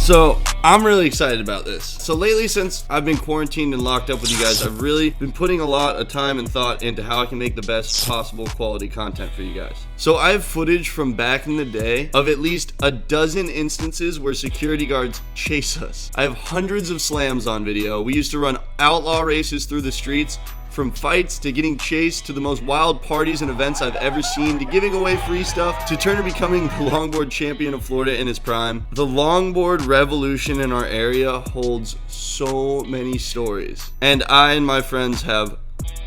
So I'm really excited about this. So lately, since I've been quarantined and locked up with you guys, I've really been putting a lot of time and thought into how I can make the best possible quality content for you guys. So I have footage from back in the day of at least a dozen instances where security guards chase us. I have hundreds of slams on video. We used to run outlaw races through the streets, from fights to getting chased to the most wild parties and events I've ever seen to giving away free stuff to Turner becoming the longboard champion of Florida in his prime. The longboard revolution in our area holds so many stories, and I and my friends have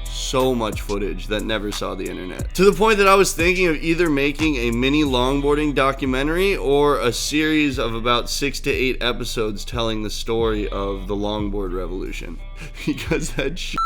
so much footage that never saw the internet. To the point that I was thinking of either making a mini longboarding documentary or a series of about 6 to 8 episodes telling the story of the longboard revolution. Because that shit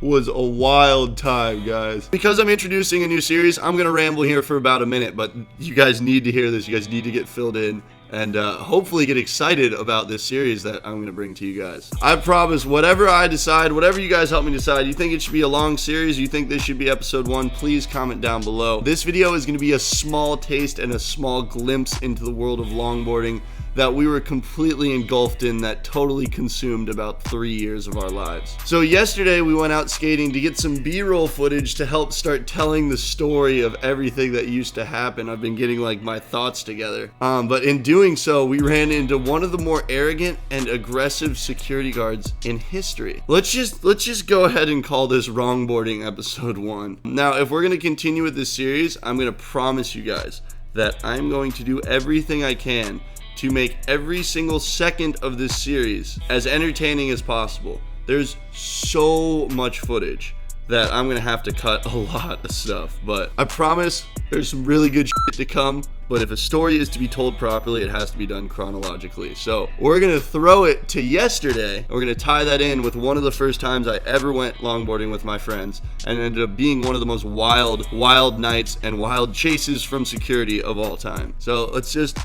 was a wild time, guys. Because I'm introducing a new series, I'm gonna ramble here for about a minute, but you guys need to hear this. You guys need to get filled in and hopefully get excited about this series that I'm gonna bring to you guys. I promise, whatever I decide, whatever you guys help me decide, you think it should be a long series, you think this should be episode 1, please comment down below. This video is gonna be a small taste and a small glimpse into the world of longboarding that we were completely engulfed in, that totally consumed about 3 years of our lives. So yesterday we went out skating to get some B-roll footage to help start telling the story of everything that used to happen. I've been getting like my thoughts together. But in doing so, we ran into one of the more arrogant and aggressive security guards in history. Let's just go ahead and call this Wrongboarding episode 1. Now, if we're gonna continue with this series, I'm gonna promise you guys that I'm going to do everything I can to make every single second of this series as entertaining as possible. There's so much footage that I'm gonna have to cut a lot of stuff, but I promise there's some really good shit to come. But if a story is to be told properly, it has to be done chronologically. So we're gonna throw it to yesterday. We're gonna tie that in with one of the first times I ever went longboarding with my friends, and it ended up being one of the most wild nights and wild chases from security of all time. So let's just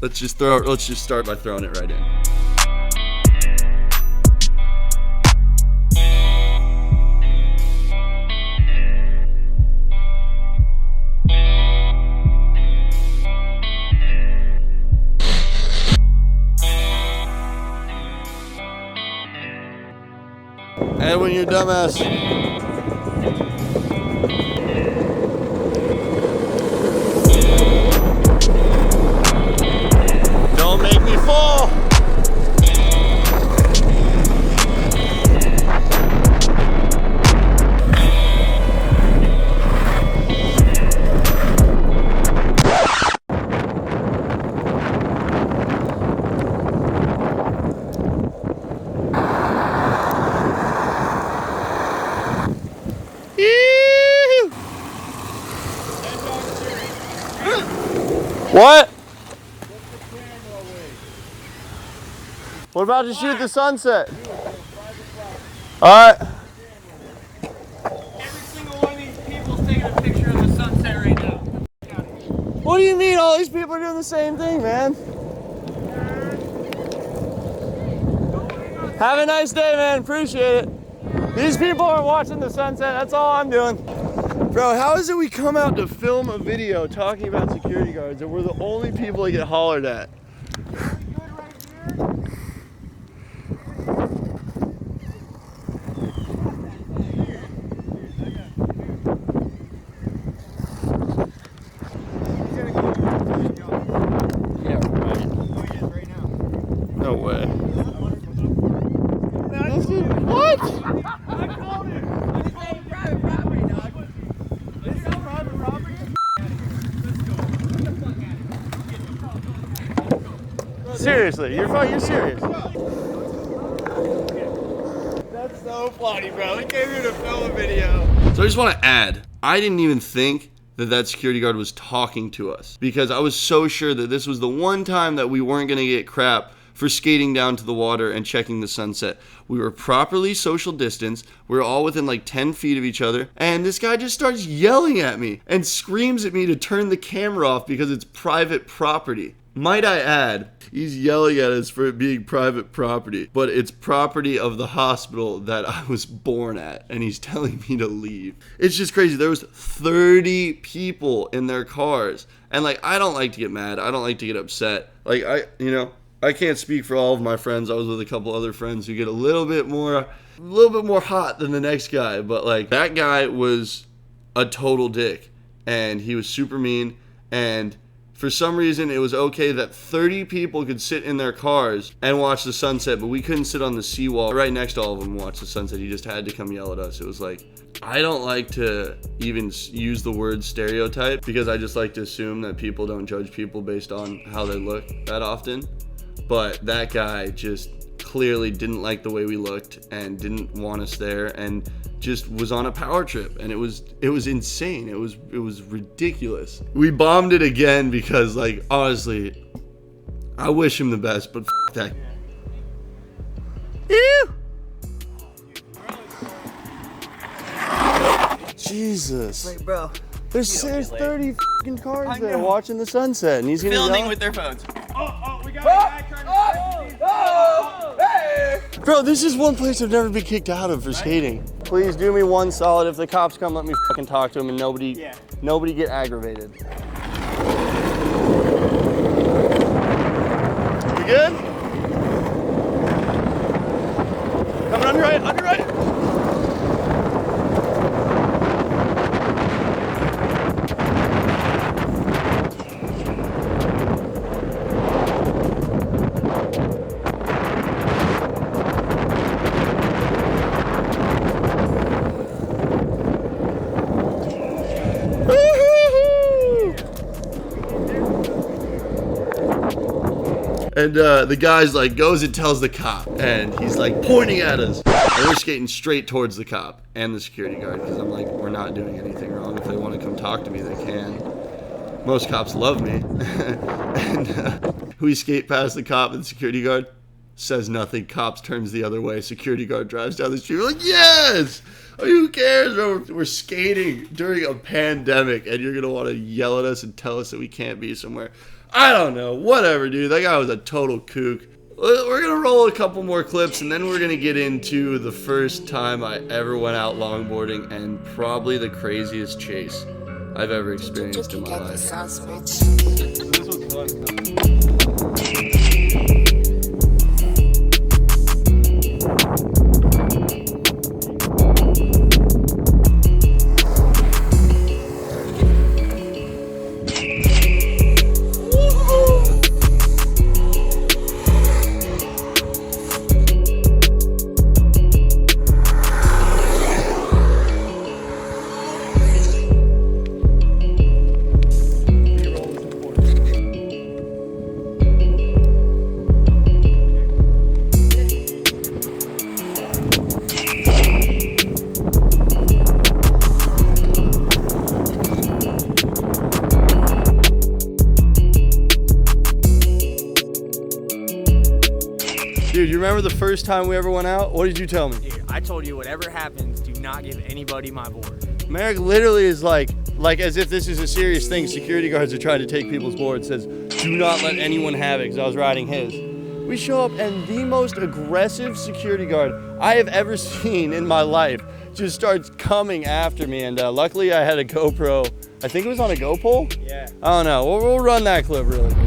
start by throwing it right in. Edwin, you dumbass. Don't make me fall. What? What about to shoot the sunset? Alright. Every single one of these people is taking a picture of the sunset right now. What do you mean all these people are doing the same thing, man? Have a nice day, man. Appreciate it. These people are watching the sunset. That's all I'm doing. Bro, how is it we come out to film a video talking about security guards and we're the only people that get hollered at? No way. What? I called him. It's all private property, dog. It's all private property. Let's go. Get the fuck out of here. Seriously, you're serious. That's so funny, bro. We came here to film a video. So I just want to add, I didn't even think that security guard was talking to us because I was so sure that this was the one time that we weren't going to get crap for skating down to the water and checking the sunset. We were properly social distanced. We were all within like 10 feet of each other. And this guy just starts yelling at me and screams at me to turn the camera off because it's private property. Might I add, he's yelling at us for it being private property, but it's property of the hospital that I was born at, and he's telling me to leave. It's just crazy. There was 30 people in their cars, and like, I don't like to get mad. I don't like to get upset. Like, I I can't speak for all of my friends. I was with a couple other friends who get a little bit more hot than the next guy. But like that guy was a total dick, and he was super mean. And for some reason, it was okay that 30 people could sit in their cars and watch the sunset, but we couldn't sit on the seawall right next to all of them and watch the sunset. He just had to come yell at us. It was like, I don't like to even use the word stereotype because I just like to assume that people don't judge people based on how they look that often. But that guy just clearly didn't like the way we looked and didn't want us there and just was on a power trip, and it was insane. It was ridiculous. We bombed it again because, like, honestly, I wish him the best, but f that. Ew. Jesus. Wait, bro. There's 30 fucking cars there watching the sunset, and he's gonna Filming with their phones. We got a guy trying to Hey! Bro, this is one place I've never been kicked out of for skating. Please do me one solid. If the cops come, let me fucking talk to them and nobody get aggravated. You good? Coming on your right, on your right. And the guy's like goes and tells the cop, and he's like pointing at us, and we're skating straight towards the cop and the security guard because I'm like, we're not doing anything wrong. If they want to come talk to me, they can. Most cops love me. And we skate past the cop, and the security guard says nothing. Cops turns the other way. Security guard drives down the street. We're like, yes! Who cares, bro? We're skating during a pandemic, and you're gonna want to yell at us and tell us that we can't be somewhere. I don't know. Whatever, dude. That guy was a total kook. We're going to roll a couple more clips, and then we're going to get into the first time I ever went out longboarding and probably the craziest chase I've ever experienced in my life. This was fun. Dude, you remember the first time we ever went out? What did you tell me? Dude, I told you whatever happens, do not give anybody my board. Merrick literally is like as if this is a serious thing. Security guards are trying to take people's boards. Says, do not let anyone have it, because I was riding his. We show up, and the most aggressive security guard I have ever seen in my life just starts coming after me. And luckily, I had a GoPro. I think it was on a GoPro? Yeah. I don't know. We'll run that clip really quick.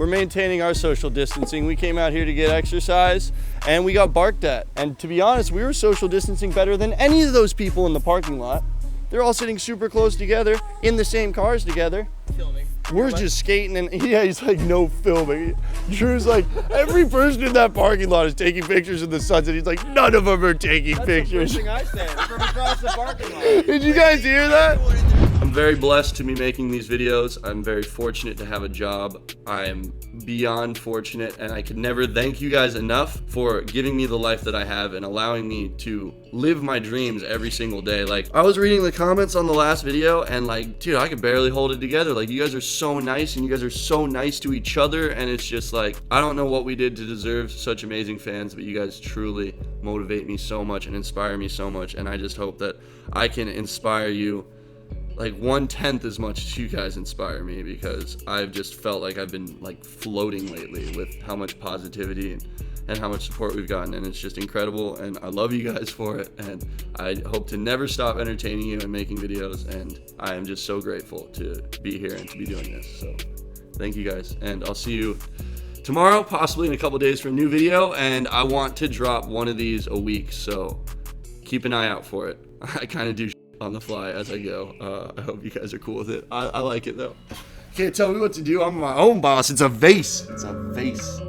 we're maintaining our social distancing. We came out here to get exercise and we got barked at. And to be honest, we were social distancing better than any of those people in the parking lot. They're all sitting super close together in the same cars together. Filming. We're just skating and yeah, he's like, no filming. Drew's like, every person in that parking lot is taking pictures of the sunset. He's like, none of them are taking pictures. That's the first thing I said from across the parking lot. Did you guys hear that? I'm very blessed to be making these videos. I'm very fortunate to have a job. I am beyond fortunate, and I could never thank you guys enough for giving me the life that I have and allowing me to live my dreams every single day. Like, I was reading the comments on the last video and like, dude, I could barely hold it together. Like, you guys are so nice and you guys are so nice to each other, and it's just like, I don't know what we did to deserve such amazing fans, but you guys truly motivate me so much and inspire me so much, and I just hope that I can inspire you like 1/10 as much as you guys inspire me, because I've just felt like I've been like floating lately with how much positivity and how much support we've gotten, and it's just incredible, and I love you guys for it, and I hope to never stop entertaining you and making videos, and I am just so grateful to be here and to be doing this. So thank you guys, and I'll see you tomorrow, possibly in a couple days for a new video, and I want to drop one of these a week, so keep an eye out for it. I kind of do on the fly as I go. I hope you guys are cool with it. I like it though. Can't tell me what to do. I'm my own boss. It's a vase. It's a vase.